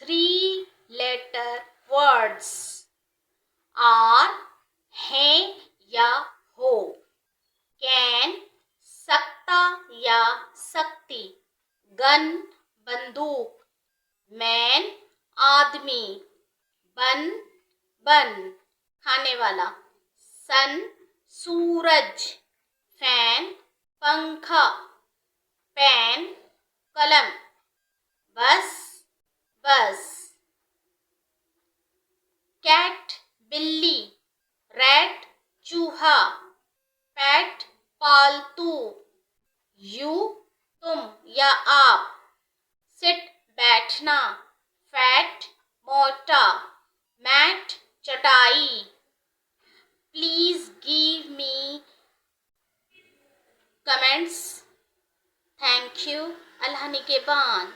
3 letter words are हैं या हो, कैन सकता या सकती, गन बंदूक, मैन आदमी, बन बन खाने वाला, सन सूरज, फैन पंखा, पेन कलम, बस बस, कैट बिल्ली, रैट चूहा, पेट पालतू, यू तुम या आप, सिट बैठना, फैट मोटा, मैट चटाई। Please give me comments. Thank you. Allah निगहबान।